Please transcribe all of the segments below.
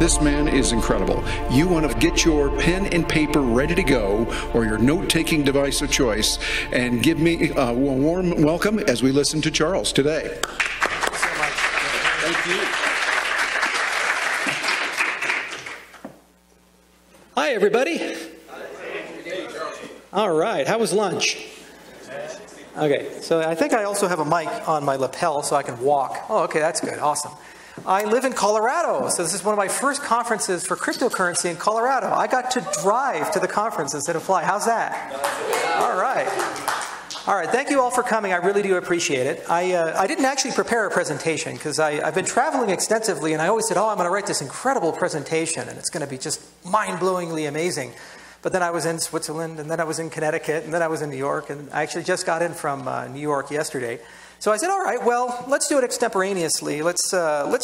This man is incredible. You want to get your pen and paper ready to go, or your note-taking device of choice, and give me a warm welcome as we listen to Charles today. Thank you so much. Thank you. Hi, everybody. All right, how was lunch? Okay, so I think I also have a mic on my lapel so I can walk. Oh, okay, that's good, awesome. I live in Colorado, so this is one of my first conferences for cryptocurrency in Colorado. I got to drive to the conference instead of fly. How's that? All right. All right, thank you all for coming. I really do appreciate it. I didn't actually prepare a presentation because I've been traveling extensively, and I always said, oh, I'm going to write this incredible presentation, and it's going to be just mind-blowingly amazing. But then I was in Switzerland, and then I was in Connecticut, and then I was in New York, and I actually just got in from New York yesterday. So I said, all right, well, let's do it extemporaneously. Let's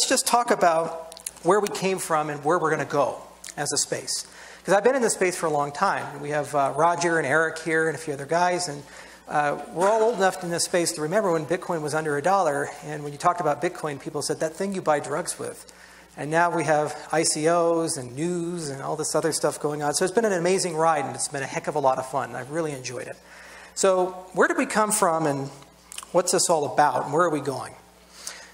just talk about where we came from and where we're going to go as a space. Because I've been in this space for a long time. We have Roger and Eric here and a few other guys, and we're all old enough in this space to remember when Bitcoin was under $1, and when you talked about Bitcoin, people said, that thing you buy drugs with. And now we have ICOs and news and all this other stuff going on. So it's been an amazing ride, and it's been a heck of a lot of fun. I've really enjoyed it. So where did we come from, and what's this all about, and where are we going?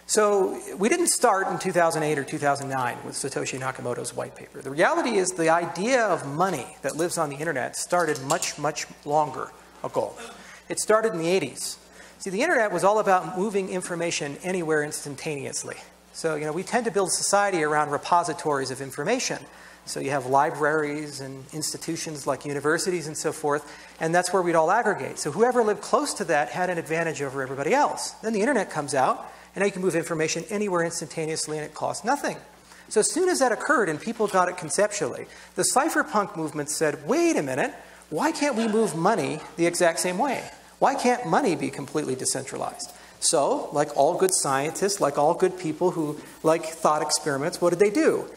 So we didn't start in 2008 or 2009 with Satoshi Nakamoto's white paper. The reality is the idea of money that lives on the internet started much, much longer ago. It started in the 80s. See, the internet was all about moving information anywhere instantaneously. So, you know, we tend to build society around repositories of information. So you have libraries and institutions like universities and so forth, and that's where we'd all aggregate. So whoever lived close to that had an advantage over everybody else. Then the internet comes out, and now you can move information anywhere instantaneously, and it costs nothing. So as soon as that occurred and people got it conceptually, the cypherpunk movement said, wait a minute, why can't we move money the exact same way? Why can't money be completely decentralized? So, like all good scientists, like all good people who like thought experiments, what did they do?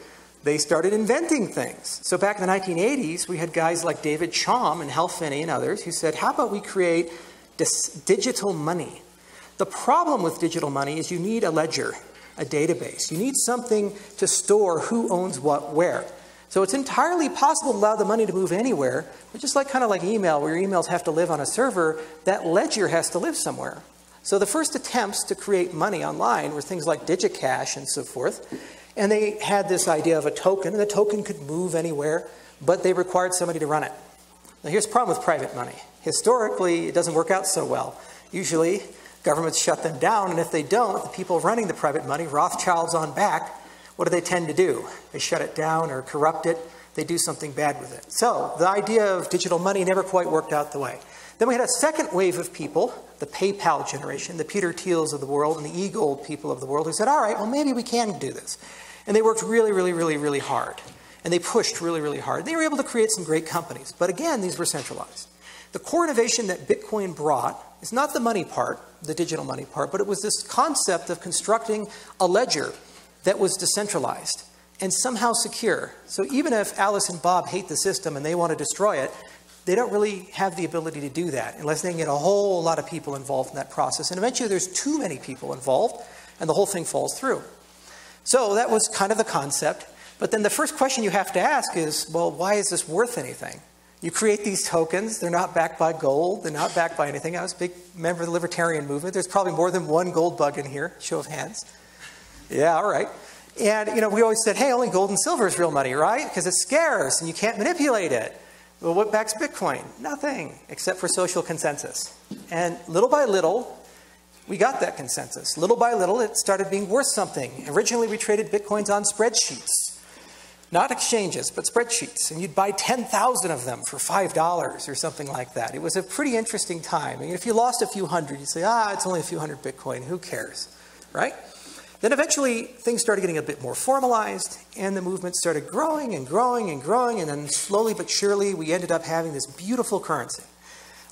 They started inventing things. So back in the 1980s, we had guys like David Chaum and Hal Finney and others who said, how about we create this digital money? The problem with digital money is you need a ledger, a database. You need something to store who owns what where. So it's entirely possible to allow the money to move anywhere, but just like kind of like email, where your emails have to live on a server, that ledger has to live somewhere. So the first attempts to create money online were things like DigiCash and so forth. And they had this idea of a token, and the token could move anywhere, but they required somebody to run it. Now here's the problem with private money. Historically, it doesn't work out so well. Usually, governments shut them down, and if they don't, the people running the private money, Rothschilds on back, what do they tend to do? They shut it down or corrupt it. They do something bad with it. So the idea of digital money never quite worked out the way. Then we had a second wave of people, the PayPal generation, the Peter Thiels of the world and the e-gold people of the world who said, all right, well, maybe we can do this. And they worked really, really, really, really hard. And they pushed really, really hard. They were able to create some great companies. But again, these were centralized. The core innovation that Bitcoin brought is not the money part, the digital money part, but it was this concept of constructing a ledger that was decentralized and somehow secure. So even if Alice and Bob hate the system and they want to destroy it, they don't really have the ability to do that unless they can get a whole lot of people involved in that process. And eventually there's too many people involved and the whole thing falls through. So that was kind of the concept. But then the first question you have to ask is, well, why is this worth anything? You create these tokens. They're not backed by gold. They're not backed by anything. I was a big member of the libertarian movement. There's probably more than one gold bug in here. Show of hands. Yeah, all right. And, you know, we always said, hey, only gold and silver is real money, right? Because it's scarce and you can't manipulate it. Well, what backs Bitcoin? Nothing, except for social consensus. And little by little, we got that consensus. Little by little, it started being worth something. Originally, we traded Bitcoins on spreadsheets. Not exchanges, but spreadsheets. And you'd buy 10,000 of them for $5 or something like that. It was a pretty interesting time. I mean, if you lost a few hundred, you'd say, it's only a few hundred Bitcoin. Who cares, right? Then eventually, things started getting a bit more formalized, and the movement started growing and growing and growing, and then slowly but surely, we ended up having this beautiful currency.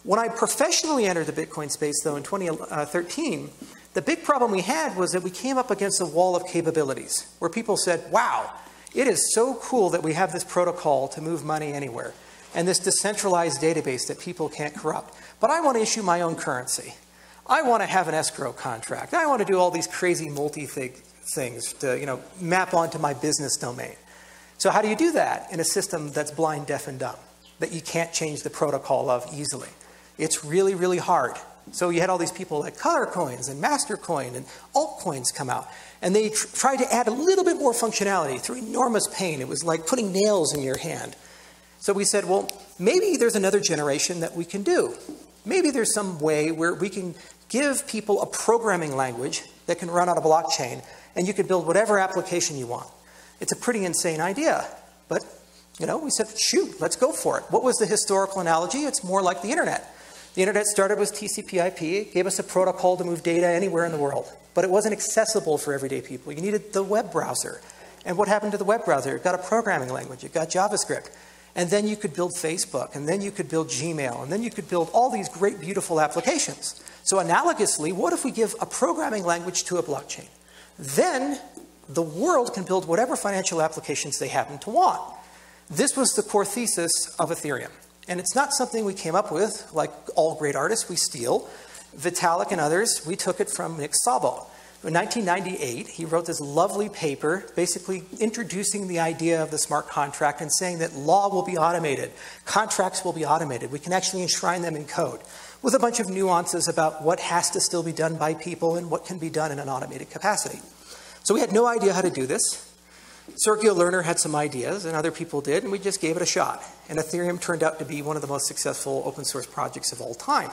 When I professionally entered the Bitcoin space, though, in 2013, the big problem we had was that we came up against a wall of capabilities, where people said, wow, it is so cool that we have this protocol to move money anywhere, and this decentralized database that people can't corrupt. But I want to issue my own currency. I want to have an escrow contract. I want to do all these crazy multi-things to, map onto my business domain. So how do you do that in a system that's blind, deaf, and dumb, that you can't change the protocol of easily? It's really, really hard. So you had all these people like Color Coins and Mastercoin and altcoins come out. And they tried to add a little bit more functionality through enormous pain. It was like putting nails in your hand. So we said, well, maybe there's another generation that we can do. Maybe there's some way where we can give people a programming language that can run on a blockchain, and you can build whatever application you want. It's a pretty insane idea. But, you know, we said, shoot, let's go for it. What was the historical analogy? It's more like the internet. The internet started with TCP/IP. It gave us a protocol to move data anywhere in the world. But it wasn't accessible for everyday people. You needed the web browser. And what happened to the web browser? It got a programming language. It got JavaScript. And then you could build Facebook. And then you could build Gmail. And then you could build all these great, beautiful applications. So analogously, what if we give a programming language to a blockchain? Then the world can build whatever financial applications they happen to want. This was the core thesis of Ethereum. And it's not something we came up with, like all great artists, we steal. Vitalik and others, we took it from Nick Szabo. In 1998, he wrote this lovely paper basically introducing the idea of the smart contract and saying that law will be automated, contracts will be automated. We can actually enshrine them in code with a bunch of nuances about what has to still be done by people and what can be done in an automated capacity. So we had no idea how to do this. Sergio Lerner had some ideas, and other people did, and we just gave it a shot. And Ethereum turned out to be one of the most successful open source projects of all time.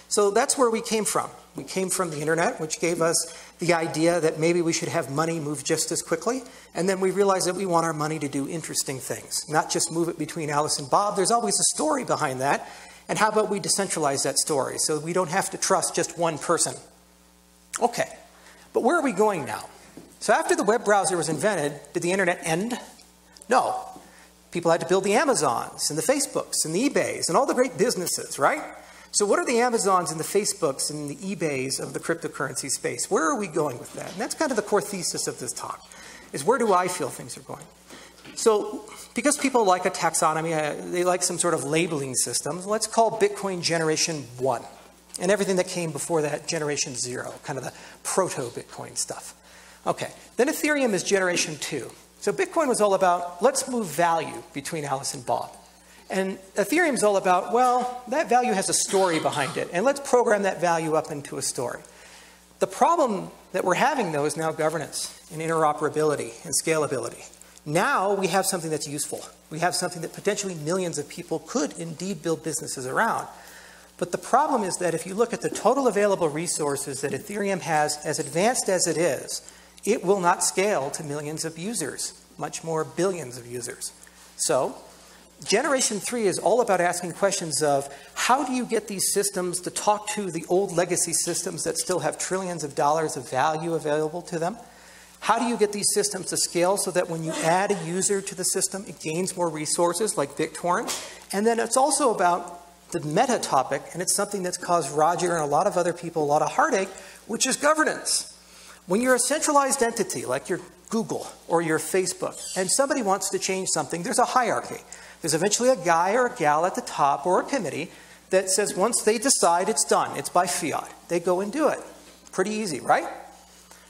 So that's where we came from. We came from the internet, which gave us the idea that maybe we should have money move just as quickly. And then we realized that we want our money to do interesting things, not just move it between Alice and Bob. There's always a story behind that. And how about we decentralize that story so we don't have to trust just one person? Okay, but where are we going now? So after the web browser was invented, did the internet end? No. People had to build the Amazons and the Facebooks and the eBays and all the great businesses, right? So what are the Amazons and the Facebooks and the eBays of the cryptocurrency space? Where are we going with that? And that's kind of the core thesis of this talk, is where do I feel things are going? So because people like a taxonomy, they like some sort of labeling system, let's call Bitcoin Generation 1 and everything that came before that Generation 0, kind of the proto-Bitcoin stuff. Okay, then Ethereum is Generation 2. So Bitcoin was all about, let's move value between Alice and Bob. And Ethereum is all about, well, that value has a story behind it, and let's program that value up into a story. The problem that we're having, though, is now governance and interoperability and scalability. Now we have something that's useful. We have something that potentially millions of people could indeed build businesses around. But the problem is that if you look at the total available resources that Ethereum has, as advanced as it is, it will not scale to millions of users, much more billions of users. So Generation 3 is all about asking questions of how do you get these systems to talk to the old legacy systems that still have trillions of dollars of value available to them? How do you get these systems to scale so that when you add a user to the system, it gains more resources like BitTorrent? And then it's also about the meta topic, and it's something that's caused Roger and a lot of other people a lot of heartache, which is governance. When you're a centralized entity like your Google or your Facebook, and somebody wants to change something, there's a hierarchy. There's eventually a guy or a gal at the top or a committee that says once they decide it's done, it's by fiat. They go and do it. Pretty easy, right?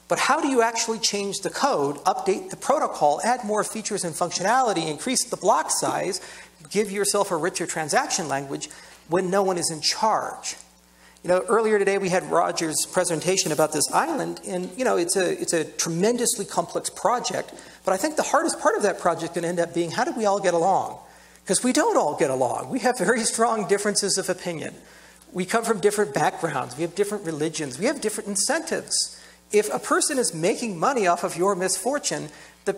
But how do you actually change the code, update the protocol, add more features and functionality, increase the block size, give yourself a richer transaction language when no one is in charge? You know, earlier today we had Roger's presentation about this island, and you know, it's a tremendously complex project, but I think the hardest part of that project can end up being how do we all get along? Because we don't all get along. We have very strong differences of opinion. We come from different backgrounds. We have different religions. We have different incentives. If a person is making money off of your misfortune,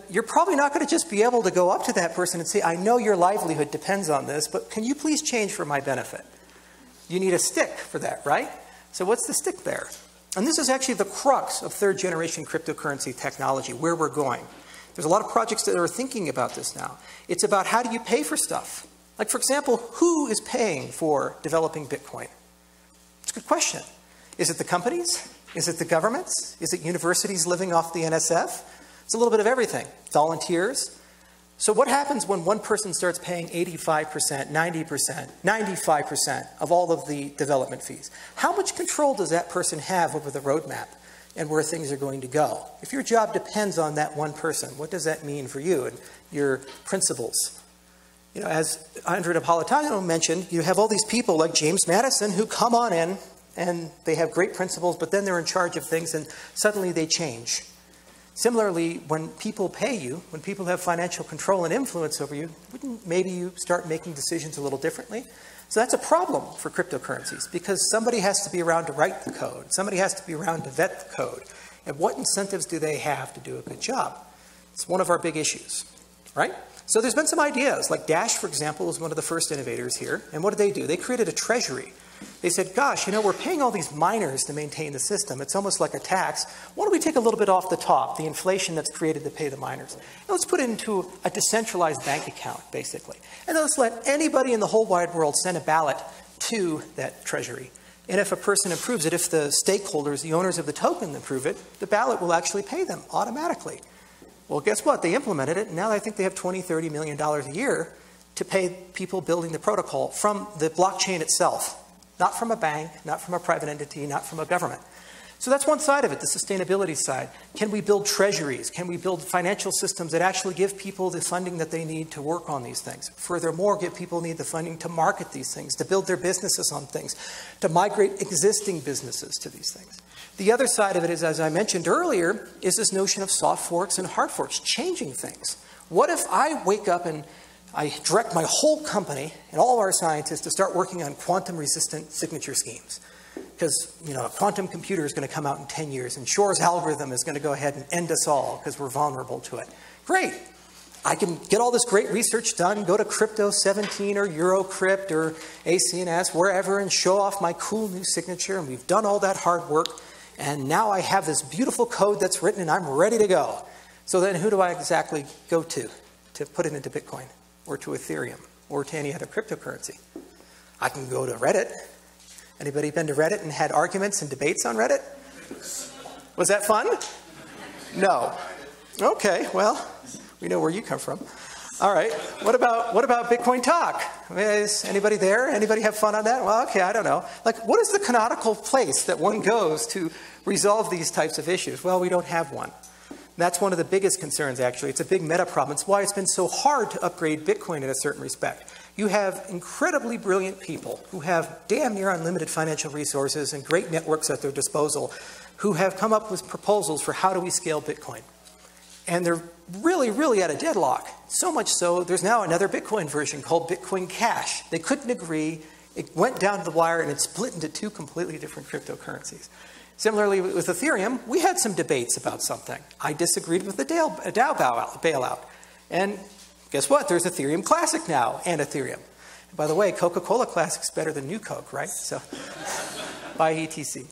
you're probably not going to just be able to go up to that person and say, I know your livelihood depends on this, but can you please change for my benefit? You need a stick for that, right? So what's the stick there? And this is actually the crux of third generation cryptocurrency technology, where we're going. There's a lot of projects that are thinking about this now. It's about how do you pay for stuff? Like, for example, who is paying for developing Bitcoin? It's a good question. Is it the companies? Is it the governments? Is it universities living off the NSF? It's a little bit of everything. Volunteers. So what happens when one person starts paying 85%, 90%, 95% of all of the development fees? How much control does that person have over the roadmap? and where things are going to go. If your job depends on that one person, what does that mean for you and your principles? You know, as Andre Napolitano mentioned, you have all these people like James Madison who come on in and they have great principles, but then they're in charge of things and suddenly they change. Similarly, when people pay you, when people have financial control and influence over you, wouldn't maybe you start making decisions a little differently? So that's a problem for cryptocurrencies because somebody has to be around to write the code. Somebody has to be around to vet the code. And what incentives do they have to do a good job? It's one of our big issues, right? So there's been some ideas, like Dash, for example, was one of the first innovators here. And what did they do? They created a treasury. They said, gosh, you know, we're paying all these miners to maintain the system. It's almost like a tax. Why don't we take a little bit off the top, the inflation that's created to pay the miners? And let's put it into a decentralized bank account, basically. And let's let anybody in the whole wide world send a ballot to that treasury. And if a person approves it, if the stakeholders, the owners of the token approve it, the ballot will actually pay them automatically. Well, guess what? They implemented it, and now I think they have $20, $30 million a year to pay people building the protocol from the blockchain itself. Not from a bank, not from a private entity, not from a government. So that's one side of it, the sustainability side. Can we build treasuries? Can we build financial systems that actually give people the funding that they need to work on these things? Furthermore, give people need the funding to market these things, to build their businesses on things, to migrate existing businesses to these things. The other side of it is, as I mentioned earlier, is this notion of soft forks and hard forks, changing things. What if I wake up and I direct my whole company and all of our scientists to start working on quantum-resistant signature schemes? Because, you know, a quantum computer is going to come out in 10 years, and Shor's algorithm is going to go ahead and end us all because we're vulnerable to it. Great. I can get all this great research done, go to Crypto 17 or Eurocrypt or ACNS, wherever, and show off my cool new signature, and we've done all that hard work, and now I have this beautiful code that's written, and I'm ready to go. So then who do I exactly go to put it into Bitcoin, or to Ethereum, or to any other cryptocurrency? I can go to Reddit. Anybody been to Reddit and had arguments and debates on Reddit? Was that fun? No. Okay, well, we know where you come from. All right, what about Bitcoin Talk? Is anybody there? Anybody have fun on that? Well, okay, I don't know. Like, what is the canonical place that one goes to resolve these types of issues? Well, we don't have one. That's one of the biggest concerns, actually. It's a big meta problem. It's why it's been so hard to upgrade Bitcoin in a certain respect. You have incredibly brilliant people who have damn near unlimited financial resources and great networks at their disposal who have come up with proposals for how do we scale Bitcoin. And they're really, really at a deadlock. So much so, there's now another Bitcoin version called Bitcoin Cash. They couldn't agree. It went down to the wire and it split into two completely different cryptocurrencies. Similarly, with Ethereum, we had some debates about something. I disagreed with the DAO bailout. And guess what? There's Ethereum Classic now and Ethereum. And by the way, Coca-Cola Classic's better than New Coke, right? So, buy ETC.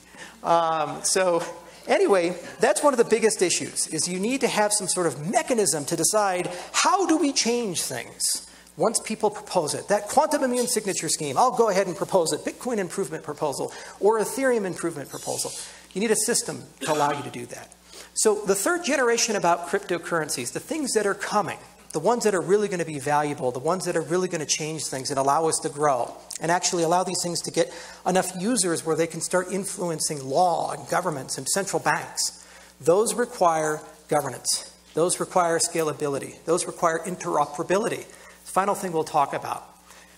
So anyway, that's one of the biggest issues, is you need to have some sort of mechanism to decide how do we change things once people propose it. That quantum immune signature scheme, I'll go ahead and propose it. Bitcoin improvement proposal or Ethereum improvement proposal. You need a system to allow you to do that. So the third generation about cryptocurrencies, the things that are coming, the ones that are really going to be valuable, the ones that are really going to change things and allow us to grow, and actually allow these things to get enough users where they can start influencing law and governments and central banks. Those require governance. Those require scalability. Those require interoperability. Final thing we'll talk about.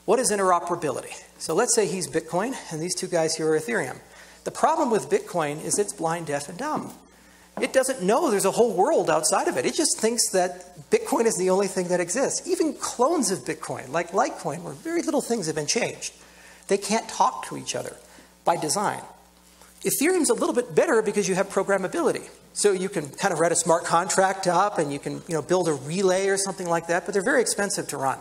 What is interoperability? So let's say he's Bitcoin and these two guys here are Ethereum. The problem with Bitcoin is it's blind, deaf, and dumb. It doesn't know there's a whole world outside of it. It just thinks that Bitcoin is the only thing that exists. Even clones of Bitcoin, like Litecoin, where very little things have been changed, they can't talk to each other by design. Ethereum's a little bit better because you have programmability. So you can kind of write a smart contract up and you can build a relay or something like that, but they're very expensive to run.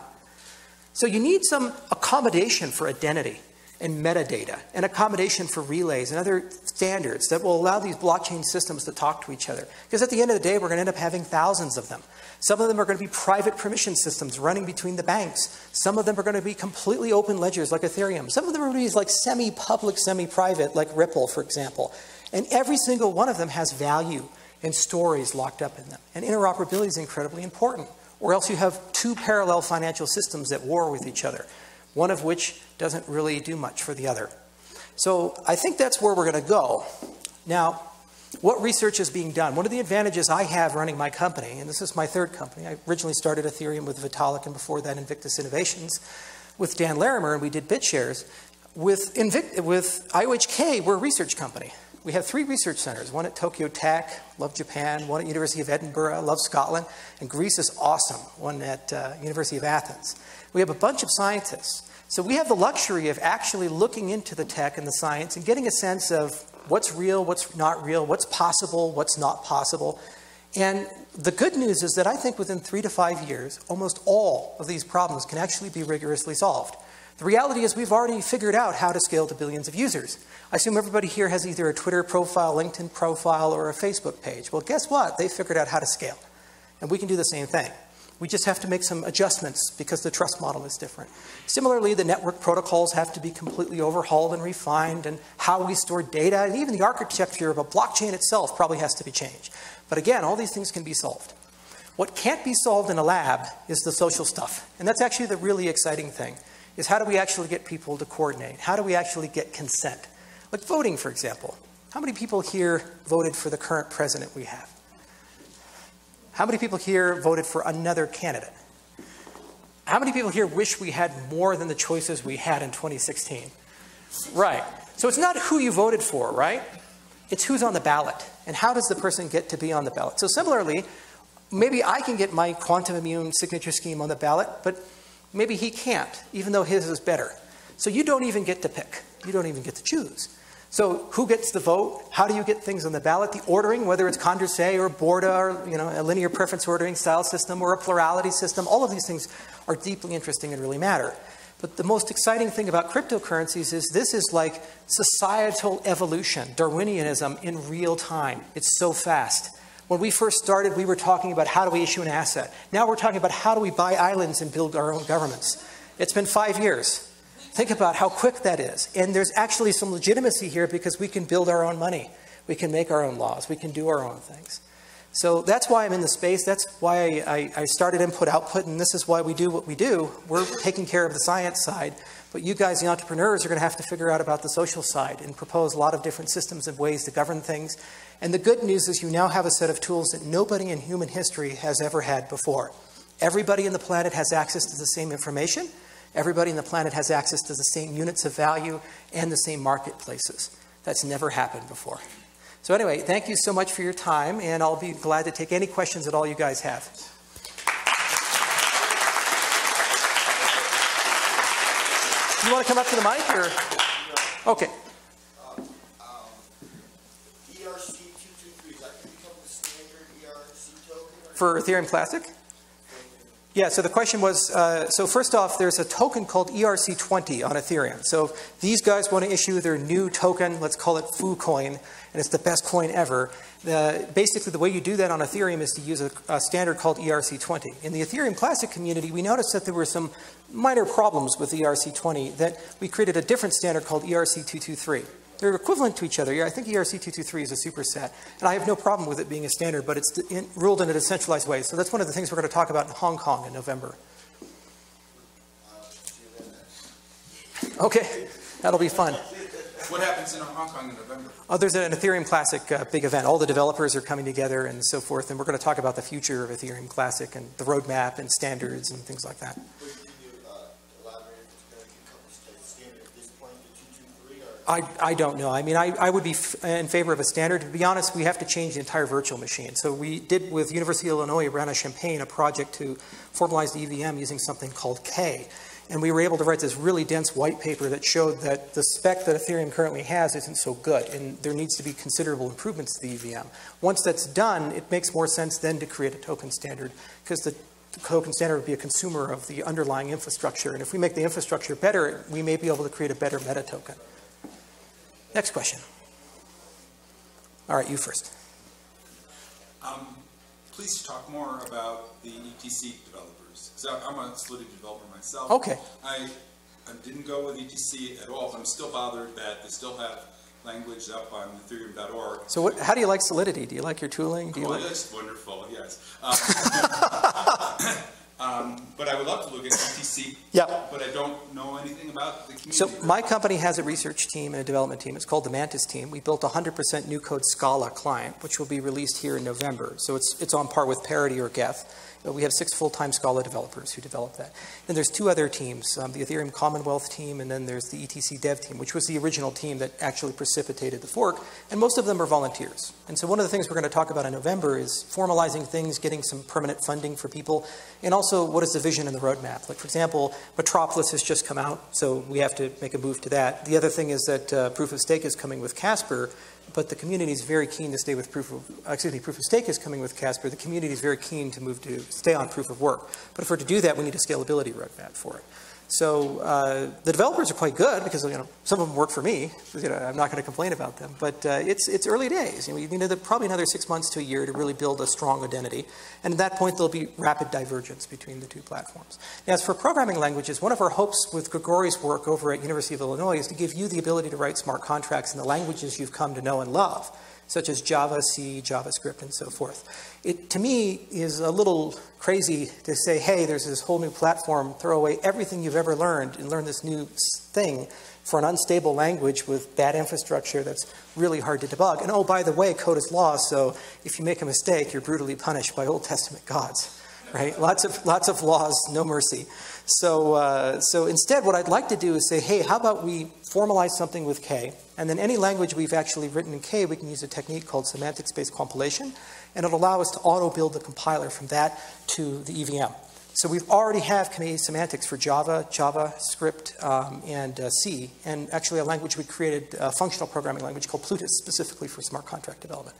So you need some accommodation for identity and metadata and accommodation for relays and other standards that will allow these blockchain systems to talk to each other. Because at the end of the day, we're going to end up having thousands of them. Some of them are going to be private permission systems running between the banks. Some of them are going to be completely open ledgers like Ethereum. Some of them are going to be like semi-public, semi-private like Ripple, for example. And every single one of them has value and stories locked up in them. And interoperability is incredibly important. Or else you have two parallel financial systems at war with each other, one of which doesn't really do much for the other. So I think that's where we're going to go. Now, What research is being done? One of the advantages I have running my company, and this is my third company. I originally started Ethereum with Vitalik, and before that Invictus Innovations with Dan Larimer, and we did BitShares. With IOHK, we're a research company. We have 3 research centers, one at Tokyo Tech, love Japan, one at University of Edinburgh, love Scotland, and Greece is awesome, one at University of Athens. We have a bunch of scientists. So we have the luxury of actually looking into the tech and the science and getting a sense of what's real, what's not real, what's possible, what's not possible. And the good news is that I think within 3 to 5 years, almost all of these problems can actually be rigorously solved. The reality is we've already figured out how to scale to billions of users. I assume everybody here has either a Twitter profile, LinkedIn profile, or a Facebook page. Well, guess what? They figured out how to scale. And we can do the same thing. We just have to make some adjustments because the trust model is different. Similarly, the network protocols have to be completely overhauled and refined, and how we store data, and even the architecture of a blockchain itself probably has to be changed. But again, all these things can be solved. What can't be solved in a lab is the social stuff. And that's actually the really exciting thing, is how do we actually get people to coordinate? How do we actually get consent? Like voting, for example. How many people here voted for the current president we have? How many people here voted for another candidate? How many people here wish we had more than the choices we had in 2016? Right. So it's not who you voted for, right? It's who's on the ballot. And how does the person get to be on the ballot? So similarly, maybe I can get my quantum immune signature scheme on the ballot, but maybe he can't, even though his is better. So you don't even get to pick. You don't even get to choose. So who gets the vote? How do you get things on the ballot? The ordering, whether it's Condorcet or Borda or a linear preference ordering style system or a plurality system, all of these things are deeply interesting and really matter. But the most exciting thing about cryptocurrencies is this is like societal evolution, Darwinianism in real time. It's so fast. When we first started, we were talking about how do we issue an asset. Now we're talking about how do we buy islands and build our own governments. It's been 5 years. Think about how quick that is. And there's actually some legitimacy here because we can build our own money. We can make our own laws. We can do our own things. So that's why I'm in the space. That's why I started input-output, and this is why we do what we do. We're taking care of the science side, but you guys, the entrepreneurs, are going to have to figure out about the social side and propose a lot of different systems and ways to govern things. And the good news is you now have a set of tools that nobody in human history has ever had before. Everybody on the planet has access to the same information. Everybody on the planet has access to the same units of value and the same marketplaces. That's never happened before. So anyway, thank you so much for your time, and I'll be glad to take any questions that all you guys have. You want to come up to the mic, or? Okay. ERC-223, is that going to become the standard ERC token? For Ethereum Classic? Yeah, so the question was, so first off, there's a token called ERC20 on Ethereum. So these guys want to issue their new token, let's call it FooCoin, and it's the best coin ever. Basically, the way you do that on Ethereum is to use a standard called ERC20. In the Ethereum Classic community, we noticed that there were some minor problems with ERC20, that we created a different standard called ERC223. They're equivalent to each other. Yeah, I think ERC223 is a superset. And I have no problem with it being a standard, but it's ruled in a decentralized way. So that's one of the things we're going to talk about in Hong Kong in November. Okay, that'll be fun. What happens in Hong Kong in November? Oh, there's an Ethereum Classic big event. All the developers are coming together and so forth. And we're going to talk about the future of Ethereum Classic and the roadmap and standards and things like that. I don't know. I mean, I would be in favor of a standard. To be honest, we have to change the entire virtual machine. So we did with University of Illinois, Urbana-Champaign, a project to formalize the EVM using something called K. And we were able to write this really dense white paper that showed that the spec that Ethereum currently has isn't so good, and there needs to be considerable improvements to the EVM. Once that's done, it makes more sense then to create a token standard, because the token standard would be a consumer of the underlying infrastructure. And if we make the infrastructure better, we may be able to create a better meta token. Next question. All right, you first. Please talk more about the ETC developers. So I'm a Solidity developer myself. Okay. I didn't go with ETC at all, but I'm still bothered that they still have language up on Ethereum.org. So how do you like Solidity? Do you like your tooling? Do you like... That's wonderful, yes. But I would love to look at ETC, Yep. but I don't know anything about the community. So my company has a research team and a development team. It's called the Mantis team. We built a 100% new code Scala client, which will be released here in November. So it's on par with Parity or Geth. We have 6 full-time Scala developers who develop that. And there's 2 other teams, the Ethereum Commonwealth team, and then there's the ETC dev team, which was the original team that actually precipitated the fork. And most of them are volunteers. And so one of the things we're going to talk about in November is formalizing things, getting some permanent funding for people, and also what is the vision and the roadmap. Like, for example, Metropolis has just come out, so we have to make a move to that. The other thing is that Proof of Stake is coming with Casper, but the community is very keen to stay with Proof of Stake is coming with Casper. The community is very keen to move to stay on Proof of Work. But if we're to do that, we need a scalability roadmap for it. So the developers are quite good because some of them work for me. I'm not going to complain about them. But it's early days. We need probably another 6 months to a year to really build a strong identity. And at that point, there'll be rapid divergence between the 2 platforms. Now, as for programming languages, one of our hopes with Grigori's work over at University of Illinois is to give you the ability to write smart contracts in the languages you've come to know and love, such as Java, C, JavaScript, and so forth. It, to me, is a little crazy to say, hey, there's this whole new platform, throw away everything you've ever learned and learn this new thing for an unstable language with bad infrastructure that's really hard to debug. And oh, by the way, code is law, so if you make a mistake, you're brutally punished by Old Testament gods, right? Lots of laws, no mercy. So, so instead, what I'd like to do is say, hey, how about we formalize something with K, and then any language we've actually written in K, we can use a technique called semantic-based compilation, and it'll allow us to auto-build the compiler from that to the EVM. So we already have K semantics for Java, JavaScript, and C, and actually a language we created, a functional programming language called Plutus, specifically for smart contract development.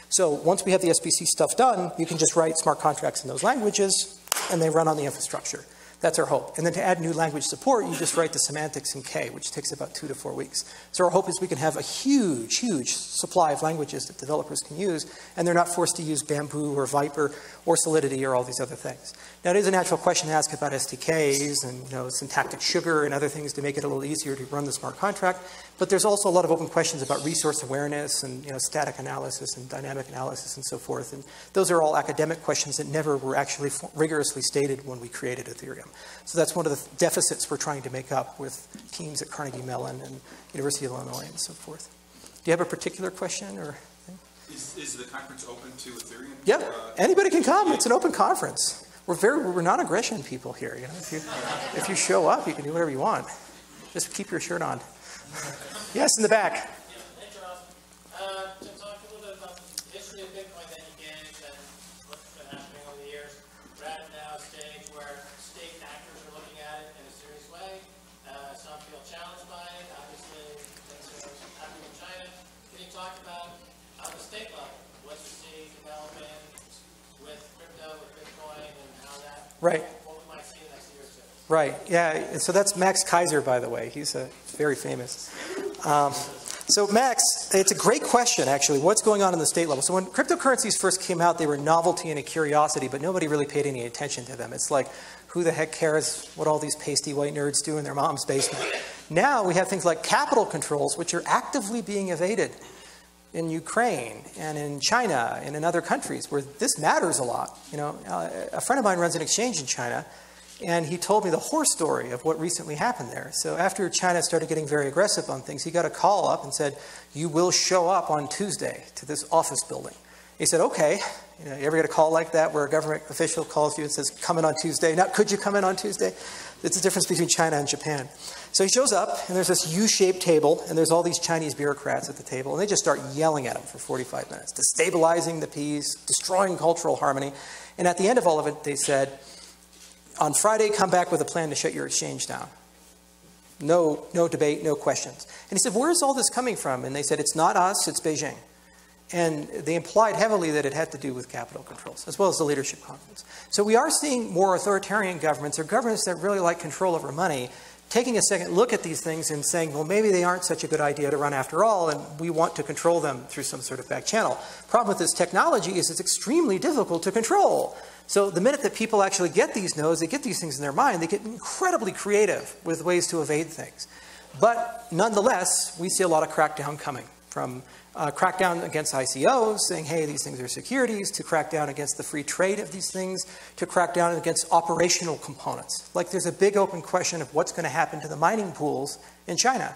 So once we have the SBC stuff done, you can just write smart contracts in those languages, and they run on the infrastructure. That's our hope. And then to add new language support, you just write the semantics in K, which takes about 2 to 4 weeks. So our hope is we can have a huge, huge supply of languages that developers can use, and they're not forced to use Bamboo or Viper or Solidity or all these other things. Now, it is a natural question to ask about SDKs and syntactic sugar and other things to make it a little easier to run the smart contract. But there's also a lot of open questions about resource awareness and static analysis and dynamic analysis and so forth. And those are all academic questions that never were actually rigorously stated when we created Ethereum. So that's one of the deficits we're trying to make up with teams at Carnegie Mellon and University of Illinois and so forth. Do you have a particular question or thing? Is the conference open to Ethereum? Yeah, anybody can come. It's an open conference. We're non-aggression people here. If you show up, you can do whatever you want. Just keep your shirt on. Yes, in the back. Yeah, hey, Charles. To talk a little bit about the history of Bitcoin that you gave and what's been happening over the years. We're at now a stage where state actors are looking at it in a serious way. Some feel challenged by it. Obviously, things are happening in China. Can you talk about on the state level what you see developing with crypto, with Bitcoin, and how that, right. What we might see in the next year or two? Right, yeah, so that's Max Kaiser, by the way. He's very famous. So Max, it's a great question, actually. What's going on in the state level? So when cryptocurrencies first came out, they were novelty and a curiosity, but nobody really paid any attention to them. It's like, who the heck cares what all these pasty white nerds do in their mom's basement? Now we have things like capital controls, which are actively being evaded in Ukraine and in China and in other countries where this matters a lot. A friend of mine runs an exchange in China, and he told me the horror story of what recently happened there. So after China started getting very aggressive on things, he got a call up and said, you will show up on Tuesday to this office building. He said, okay. You ever get a call like that where a government official calls you and says, come in on Tuesday? Now, could you come in on Tuesday? It's the difference between China and Japan. So he shows up, and there's this U-shaped table, and there's all these Chinese bureaucrats at the table, and they just start yelling at him for 45 minutes, destabilizing the peace, destroying cultural harmony. And at the end of all of it, they said, on Friday, come back with a plan to shut your exchange down. No debate, no questions. And he said, where's all this coming from? And they said, it's not us, it's Beijing. And they implied heavily that it had to do with capital controls, as well as the leadership conference. So we are seeing more authoritarian governments, or governments that really like control over money, taking a second look at these things and saying, well, maybe they aren't such a good idea to run after all, and we want to control them through some sort of back channel. Problem with this technology is it's extremely difficult to control. So the minute that people actually get these nodes, they get these things in their mind, they get incredibly creative with ways to evade things. But nonetheless, we see a lot of crackdown coming. from crackdown against ICOs, saying, hey, these things are securities, to crackdown against the free trade of these things, to crackdown against operational components. Like there's a big open question of what's going to happen to the mining pools in China.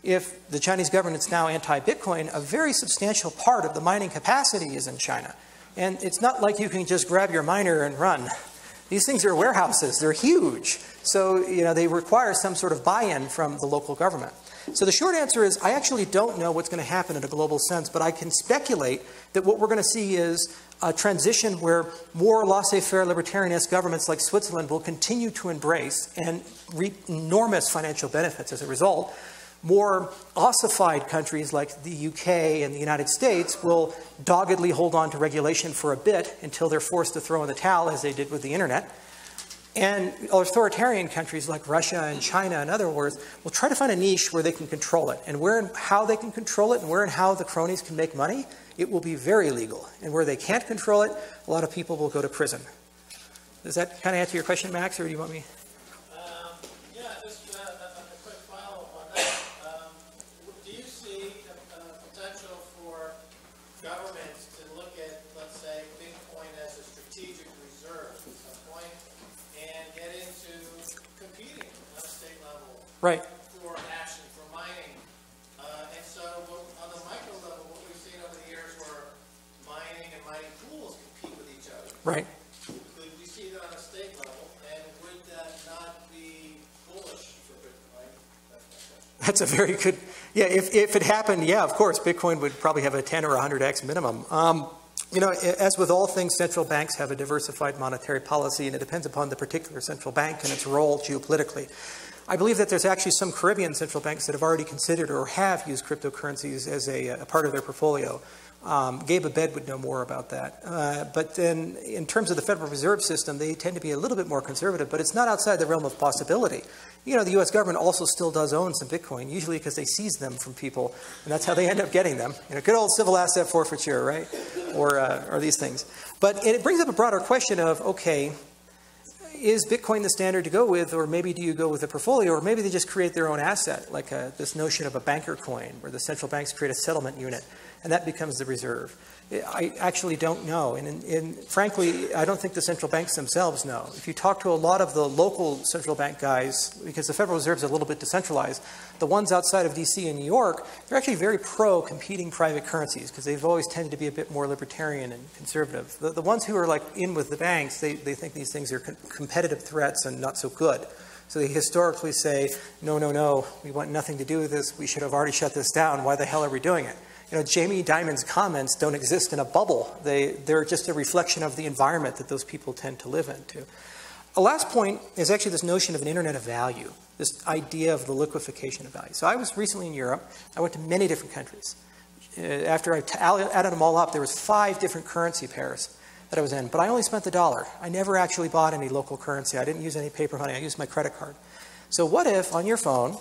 If the Chinese government's now anti-Bitcoin, a very substantial part of the mining capacity is in China. And it's not like you can just grab your miner and run. These things are warehouses. They're huge. So, they require some sort of buy-in from the local government. So the short answer is I actually don't know what's going to happen in a global sense, but I can speculate that what we're going to see is a transition where more laissez-faire libertarianist governments like Switzerland will continue to embrace and reap enormous financial benefits as a result. More ossified countries like the UK and the United States will doggedly hold on to regulation for a bit until they're forced to throw in the towel, as they did with the internet. And authoritarian countries like Russia and China and other wars will try to find a niche where they can control it. And where and how they can control it and where and how the cronies can make money, it will be very legal. And where they can't control it, a lot of people will go to prison. Does that kind of answer your question, Max, or do you want me? Right. For action, for mining. And so on the micro level, what we've seen over the years where mining and mining pools compete with each other. Right. Could we see that on a state level? And would that not be bullish for Bitcoin? That's a very good, yeah, if it happened, yeah, of course, Bitcoin would probably have a 10 or 100x minimum. As with all things, central banks have a diversified monetary policy, and it depends upon the particular central bank and its role geopolitically. I believe that there's actually some Caribbean central banks that have already considered or have used cryptocurrencies as a part of their portfolio. Gabe Abed would know more about that. But then in terms of the Federal Reserve System, they tend to be a little bit more conservative, but it's not outside the realm of possibility. The U.S. government also still does own some Bitcoin, usually because they seize them from people, and that's how they end up getting them. Good old civil asset forfeiture, right? Or these things. But it brings up a broader question of, okay, is Bitcoin the standard to go with, or maybe do you go with a portfolio, or maybe they just create their own asset, like this notion of a banker coin, where the central banks create a settlement unit, and that becomes the reserve. I actually don't know, and frankly, I don't think the central banks themselves know. If you talk to a lot of the local central bank guys, because the Federal Reserve is a little bit decentralized, the ones outside of DC and New York, they're actually very pro-competing private currencies, because they've always tended to be a bit more libertarian and conservative. The ones who are like in with the banks, they think these things are competitive threats and not so good. So they historically say, no, we want nothing to do with this. We should have already shut this down. Why the hell are we doing it? Jamie Dimon's comments don't exist in a bubble. They're just a reflection of the environment that those people tend to live into. A last point is actually this notion of an internet of value, this idea of the liquification of value. So I was recently in Europe. I went to many different countries. After I added them all up, there was 5 different currency pairs that I was in, but I only spent $1. I never actually bought any local currency. I didn't use any paper money. I used my credit card. So what if on your phone,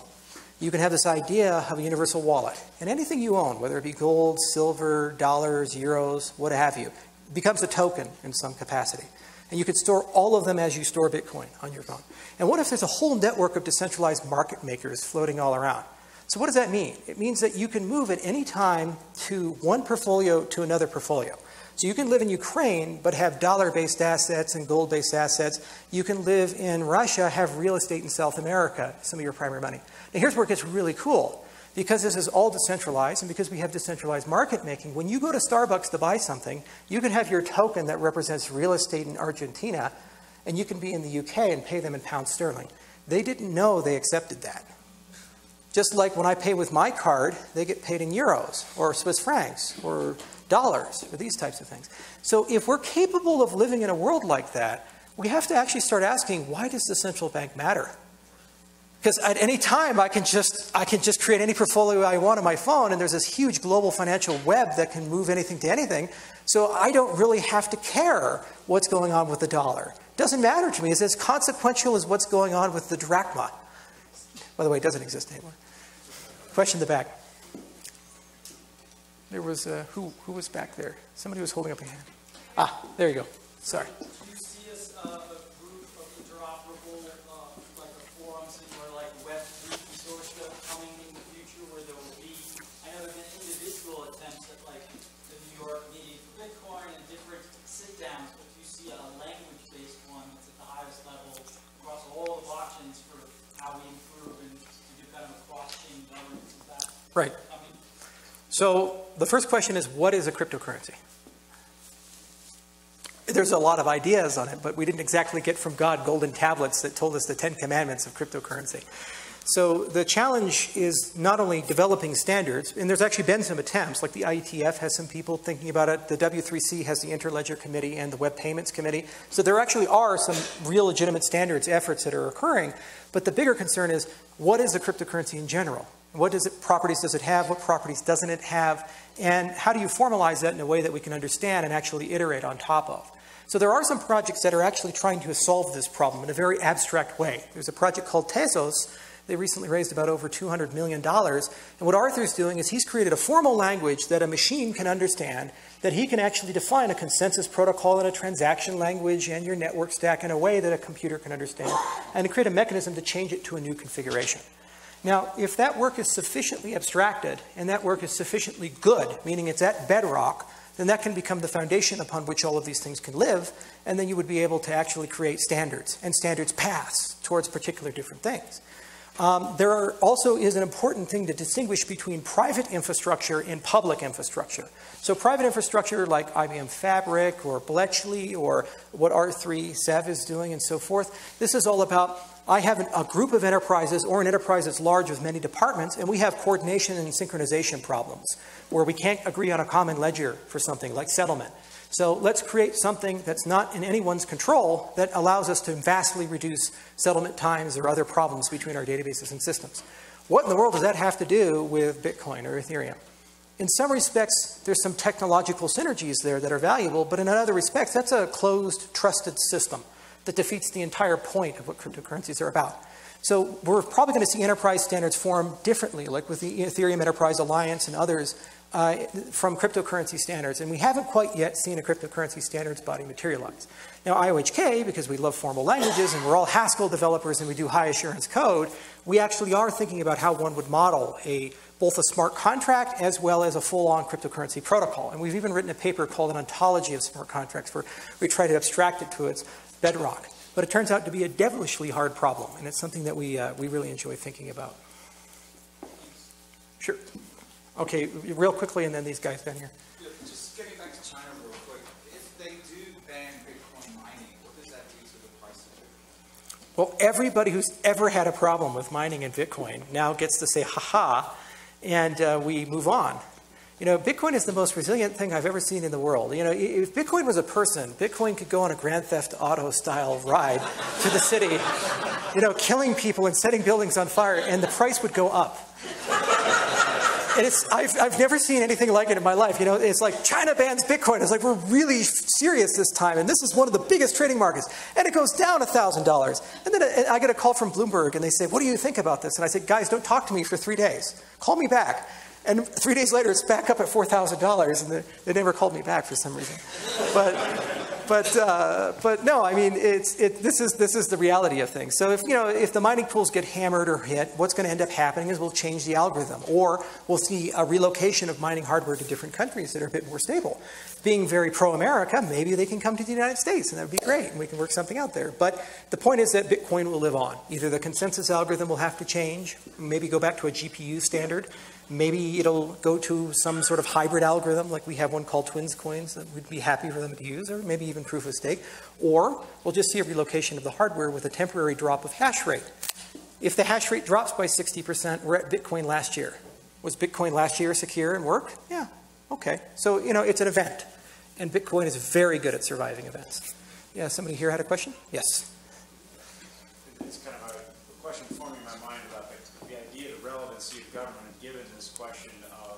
you can have this idea of a universal wallet, and anything you own, whether it be gold, silver, dollars, euros, what have you, becomes a token in some capacity. And you could store all of them as you store Bitcoin on your phone. And what if there's a whole network of decentralized market makers floating all around? So what does that mean? It means that you can move at any time to one portfolio to another portfolio. So you can live in Ukraine, but have dollar-based assets and gold-based assets. You can live in Russia, have real estate in South America, some of your primary money. Now here's where it gets really cool. Because this is all decentralized, and because we have decentralized market making, when you go to Starbucks to buy something, you can have your token that represents real estate in Argentina, and you can be in the UK and pay them in pounds sterling. They didn't know they accepted that. Just like when I pay with my card, they get paid in euros, or Swiss francs, or dollars, or these types of things. So if we're capable of living in a world like that, we have to actually start asking, why does the central bank matter? Because at any time, I can just create any portfolio I want on my phone, and there's this huge global financial web that can move anything to anything. So I don't really have to care what's going on with the dollar. It doesn't matter to me. It's as consequential as what's going on with the drachma. By the way, it doesn't exist anymore. Question in the back. There was, who was back there? Somebody was holding up a hand. Ah, there you go. Sorry. Do you see us a group of interoperable, like a forum somewhere like Web3 consortia coming in the future where there will be, I know there have been Right. So the first question is, what is a cryptocurrency? There's a lot of ideas on it, but we didn't exactly get from God golden tablets that told us the 10 commandments of cryptocurrency. So the challenge is not only developing standards, and there's actually been some attempts, like the IETF has some people thinking about it, the W3C has the Interledger Committee and the Web Payments Committee. So there actually are some real legitimate standards efforts that are occurring, but the bigger concern is, what is a cryptocurrency in general? What properties does it have? What properties doesn't it have? And how do you formalize that in a way that we can understand and actually iterate on top of? So there are some projects that are actually trying to solve this problem in a very abstract way. There's a project called Tezos. They recently raised about over $200 million. And what Arthur's doing is he's created a formal language that a machine can understand, that he can actually define a consensus protocol and a transaction language and your network stack in a way that a computer can understand, and to create a mechanism to change it to a new configuration. Now, if that work is sufficiently abstracted and that work is sufficiently good, meaning it's at bedrock, then that can become the foundation upon which all of these things can live, and then you would be able to actually create standards and standards paths towards particular different things. There also is an important thing to distinguish between private infrastructure and public infrastructure. So private infrastructure like IBM Fabric or Bletchley or what R3 Sev is doing and so forth, this is all about, I have a group of enterprises or an enterprise that's large with many departments, and we have coordination and synchronization problems where we can't agree on a common ledger for something like settlement. So let's create something that's not in anyone's control that allows us to vastly reduce settlement times or other problems between our databases and systems. What in the world does that have to do with Bitcoin or Ethereum? In some respects, there's some technological synergies there that are valuable, but in other respects, that's a closed, trusted system that defeats the entire point of what cryptocurrencies are about. So we're probably going to see enterprise standards form differently, like with the Ethereum Enterprise Alliance and others, from cryptocurrency standards. And we haven't quite yet seen a cryptocurrency standards body materialize. Now, IOHK, because we love formal languages and we're all Haskell developers and we do high assurance code, we actually are thinking about how one would model both a smart contract as well as a full-on cryptocurrency protocol. And we've even written a paper called An Ontology of Smart Contracts, where we try to abstract it to its bedrock. But it turns out to be a devilishly hard problem, and it's something that we really enjoy thinking about. Sure. Okay, real quickly, and then these guys down here. Yeah, just getting back to China real quick. If they do ban Bitcoin mining, what does that do to the price of Bitcoin? Well, everybody who's ever had a problem with mining in Bitcoin now gets to say, ha-ha, and we move on. You know, Bitcoin is the most resilient thing I've ever seen in the world. You know, if Bitcoin was a person, Bitcoin could go on a Grand Theft Auto style ride to the city, you know, killing people and setting buildings on fire, and the price would go up. And I've never seen anything like it in my life. You know, it's like China bans Bitcoin. It's like, we're really serious this time, and this is one of the biggest trading markets. And it goes down $1,000. And then I get a call from Bloomberg, and they say, what do you think about this? And I said, guys, don't talk to me for 3 days. Call me back. And 3 days later, it's back up at $4,000, and they never called me back for some reason. But no, I mean, this is the reality of things. So if the mining pools get hammered or hit, what's going to end up happening is we'll change the algorithm, or we'll see a relocation of mining hardware to different countries that are a bit more stable. Being very pro-America, maybe they can come to the United States, and that would be great, and we can work something out there. But the point is that Bitcoin will live on. Either the consensus algorithm will have to change, maybe go back to a GPU standard. Maybe it'll go to some sort of hybrid algorithm, like we have one called Twins Coins that we'd be happy for them to use, or maybe even proof of stake. Or we'll just see a relocation of the hardware with a temporary drop of hash rate. If the hash rate drops by 60%, we're at Bitcoin last year. Was Bitcoin last year secure and work? Yeah, okay. So, it's an event. And Bitcoin is very good at surviving events. Yeah, somebody here had a question? Yes. It's kind of a question forming in my mind about the idea of relevancy of government, given this question of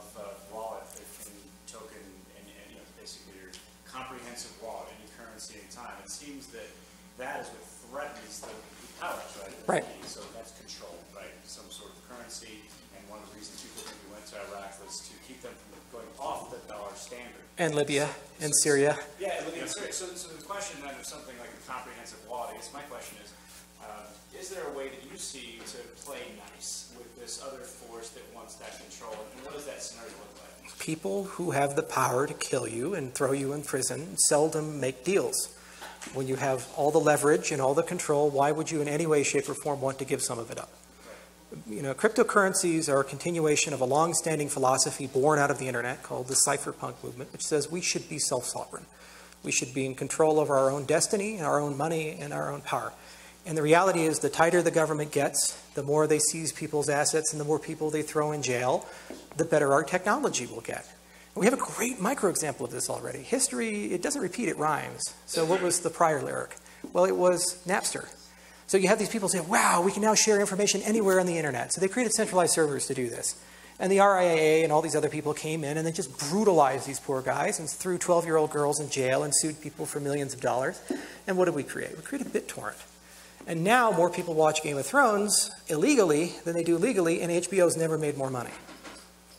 wallet that can token and basically your comprehensive wallet, any currency, any time. It seems that is what threatens the powers, right? Right. So that's control, right? Some sort of currency, and one of the reasons people think we went to Iraq was to keep them from going off the dollar standard. And Libya and Syria. Yeah, Libya and Syria. So the question then of something like a comprehensive wallet, I guess my question is there a way that you see to play nice with this other force that wants that control, and what does that scenario look like? People who have the power to kill you and throw you in prison seldom make deals. When you have all the leverage and all the control, why would you in any way, shape, or form want to give some of it up? cryptocurrencies are a continuation of a long-standing philosophy born out of the internet called the cypherpunk movement, which says we should be self-sovereign. We should be in control of our own destiny, and our own money, and our own power. And the reality is the tighter the government gets, the more they seize people's assets and the more people they throw in jail, the better our technology will get. And we have a great micro-example of this already. History, it doesn't repeat, it rhymes. So what was the prior lyric? Well, it was Napster. So you have these people say, wow, we can now share information anywhere on the internet. So they created centralized servers to do this. And the RIAA and all these other people came in and they just brutalized these poor guys and threw 12-year-old girls in jail and sued people for millions of dollars. And what did we create? We created BitTorrent. And now more people watch Game of Thrones illegally than they do legally, and HBO's never made more money.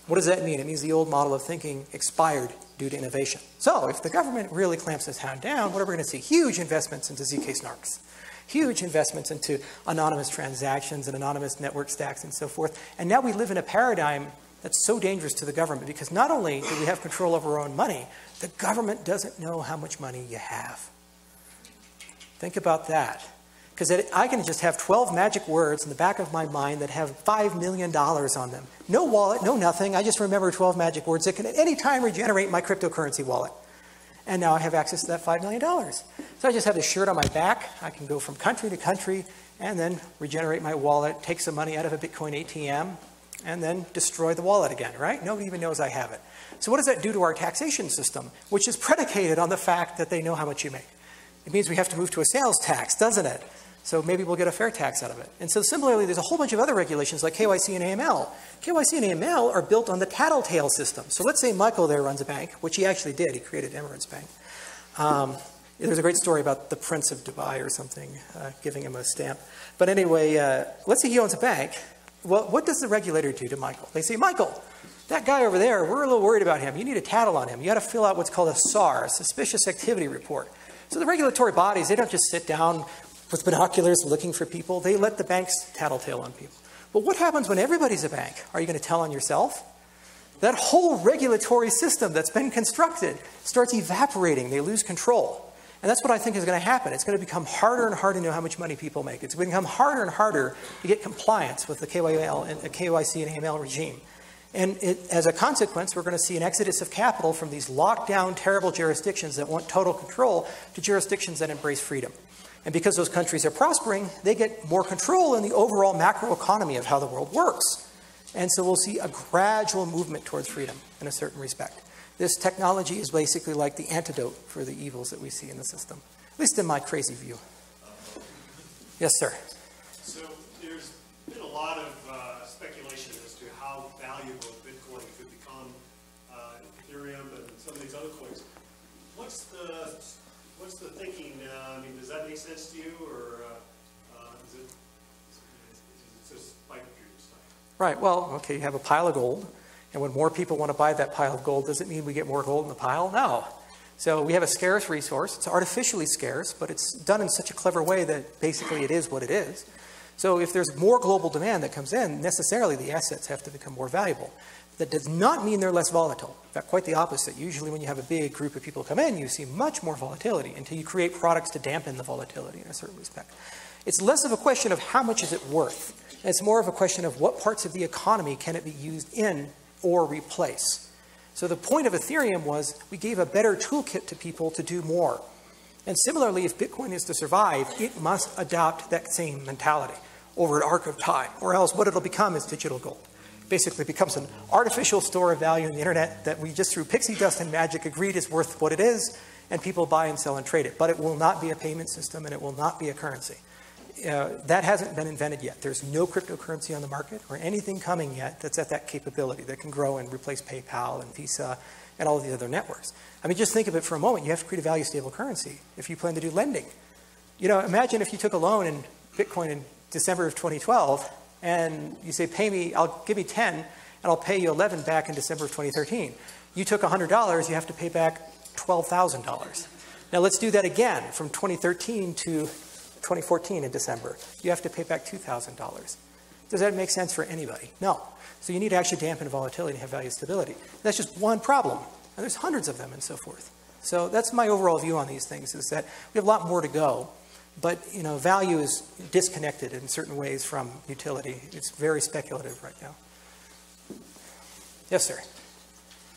What does that mean? It means the old model of thinking expired due to innovation. So if the government really clamps this hound down, what are we going to see? Huge investments into ZK snarks. Huge investments into anonymous transactions and anonymous network stacks and so forth. And now we live in a paradigm that's so dangerous to the government because not only do we have control over our own money, the government doesn't know how much money you have. Think about that. Because I can just have 12 magic words in the back of my mind that have $5 million on them. No wallet, no nothing. I just remember 12 magic words that can at any time regenerate my cryptocurrency wallet. And now I have access to that $5 million. So I just have this shirt on my back. I can go from country to country and then regenerate my wallet, take some money out of a Bitcoin ATM, and then destroy the wallet again, right? Nobody even knows I have it. So what does that do to our taxation system, which is predicated on the fact that they know how much you make? It means we have to move to a sales tax, doesn't it? So maybe we'll get a fair tax out of it. And so similarly, there's a whole bunch of other regulations like KYC and AML. KYC and AML are built on the tattletale system. So let's say Michael there runs a bank, which he actually did. He created Emirates Bank. There's a great story about the Prince of Dubai or something, giving him a stamp. But anyway, let's say he owns a bank. Well, what does the regulator do to Michael? They say, Michael, that guy over there, we're a little worried about him. You need a tattle on him. You got to fill out what's called a SAR, a Suspicious Activity Report. So the regulatory bodies, they don't just sit down with binoculars looking for people. They let the banks tattletale on people. But what happens when everybody's a bank? Are you going to tell on yourself? That whole regulatory system that's been constructed starts evaporating. They lose control. And that's what I think is going to happen. It's going to become harder and harder to know how much money people make. It's going to become harder and harder to get compliance with the KYC and AML regime. And as a consequence, we're going to see an exodus of capital from these locked down, terrible jurisdictions that want total control to jurisdictions that embrace freedom. And because those countries are prospering, they get more control in the overall macroeconomy of how the world works. And so we'll see a gradual movement towards freedom in a certain respect. This technology is basically like the antidote for the evils that we see in the system, at least in my crazy view. Yes, sir. So there's been a lot of speculation as to how valuable Bitcoin could become, Ethereum and some of these other coins. What's the thinking? I mean, does that make sense to you, or is it just spike period stuff? Right. Well, okay, you have a pile of gold, and when more people want to buy that pile of gold, does it mean we get more gold in the pile? No. So we have a scarce resource. It's artificially scarce, but it's done in such a clever way that basically it is what it is. So if there's more global demand that comes in, necessarily the assets have to become more valuable. That does not mean they're less volatile. In fact, quite the opposite. Usually when you have a big group of people come in, you see much more volatility until you create products to dampen the volatility in a certain respect. It's less of a question of how much is it worth. It's more of a question of what parts of the economy can it be used in or replace. So the point of Ethereum was we gave a better toolkit to people to do more. And similarly, if Bitcoin is to survive, it must adopt that same mentality over an arc of time, or else what it'll become is digital gold. Basically becomes an artificial store of value in the internet that we just through pixie dust and magic agreed is worth what it is, and people buy and sell and trade it. But it will not be a payment system, and it will not be a currency. That hasn't been invented yet. There's no cryptocurrency on the market or anything coming yet that's at that capability that can grow and replace PayPal and Visa and all of the other networks. I mean, just think of it for a moment. You have to create a value stable currency if you plan to do lending. You know, imagine if you took a loan in Bitcoin in December of 2012 and you say, give me 10 and I'll pay you 11 back in December of 2013. You took $100, you have to pay back $12,000. Now let's do that again from 2013 to 2014 in December. You have to pay back $2,000. Does that make sense for anybody? No. So you need to actually dampen volatility and have value stability. That's just one problem. And there's hundreds of them and so forth. So that's my overall view on these things, is that we have a lot more to go. But value is disconnected in certain ways from utility. It's very speculative right now. Yes, sir.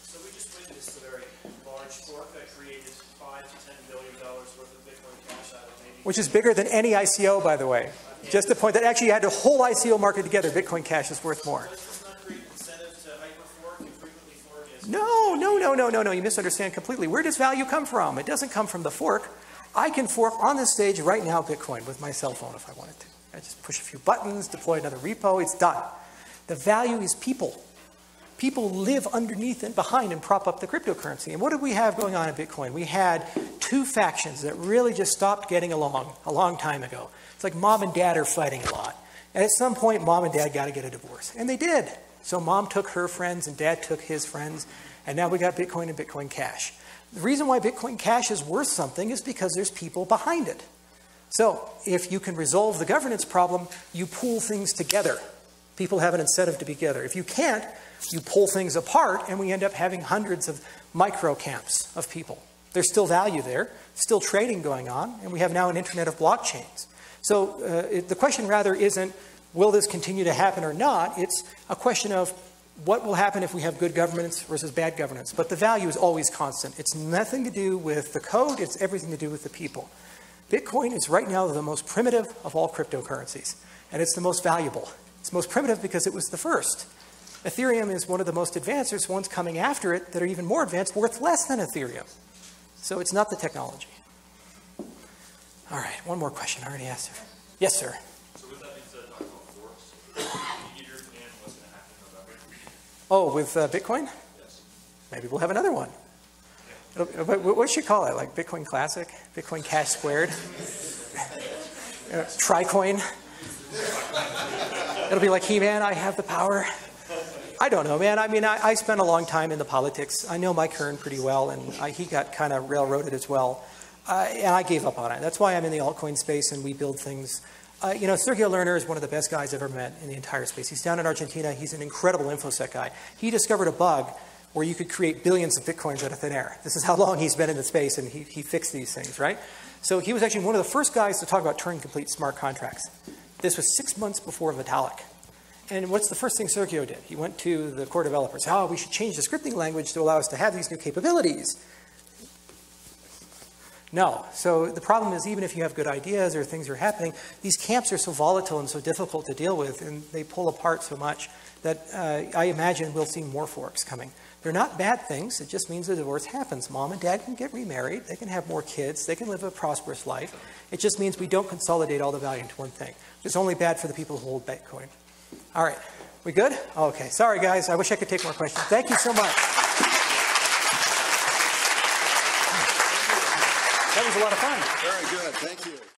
So we just witnessed a very large fork that created $5 to $10 billion worth of Bitcoin Cash out of maybe. Which is bigger than any ICO, by the way. Just the point that actually you had the whole ICO market together. Bitcoin Cash is worth more. Does this not create incentive to hyperfork and frequently fork as No. You misunderstand completely. Where does value come from? It doesn't come from the fork. I can fork on this stage right now Bitcoin with my cell phone if I wanted to. I just push a few buttons, deploy another repo, it's done. The value is people. People live underneath and behind and prop up the cryptocurrency. And what did we have going on in Bitcoin? We had two factions that really just stopped getting along a long time ago. It's like mom and dad are fighting a lot. And at some point, mom and dad got to get a divorce. And they did. So mom took her friends and dad took his friends. And now we got Bitcoin and Bitcoin Cash. The reason why Bitcoin Cash is worth something is because there's people behind it. So if you can resolve the governance problem, you pool things together. People have an incentive to be together. If you can't, you pull things apart, and we end up having hundreds of micro camps of people. There's still value there, still trading going on, and we have now an internet of blockchains. So the question rather isn't, will this continue to happen or not? It's a question of what will happen if we have good governance versus bad governance. But the value is always constant. It's nothing to do with the code. It's everything to do with the people. Bitcoin is right now the most primitive of all cryptocurrencies, and it's the most valuable. It's most primitive because it was the first. Ethereum is one of the most advanced. There's ones coming after it that are even more advanced, worth less than Ethereum. So it's not the technology. All right, one more question. I already asked her. Yes, sir. So with that being said, talking about forks, can you give your opinion on what's going to happen in November? Oh, with Bitcoin? Yes. Maybe we'll have another one. What should you call it? Like Bitcoin Classic? Bitcoin Cash Squared? Tricoin? It'll be like He-Man, I have the power. I don't know, man. I mean, I spent a long time in the politics. I know Mike Hearn pretty well, and he got kind of railroaded as well. And I gave up on it. That's why I'm in the altcoin space and we build things. Sergio Lerner is one of the best guys I've ever met in the entire space. He's down in Argentina. He's an incredible InfoSec guy. He discovered a bug where you could create billions of Bitcoins out of thin air. This is how long he's been in the space, and he fixed these things, right? So he was actually one of the first guys to talk about Turing-complete smart contracts. This was 6 months before Vitalik. And what's the first thing Sergio did? He went to the core developers. Oh, we should change the scripting language to allow us to have these new capabilities. No. So the problem is, even if you have good ideas or things are happening, these camps are so volatile and so difficult to deal with, and they pull apart so much that I imagine we'll see more forks coming. They're not bad things. It just means the divorce happens. Mom and dad can get remarried. They can have more kids. They can live a prosperous life. It just means we don't consolidate all the value into one thing. It's only bad for the people who hold Bitcoin. All right. We good? Okay. Sorry, guys. I wish I could take more questions. Thank you so much. That was a lot of fun. Very good. Thank you.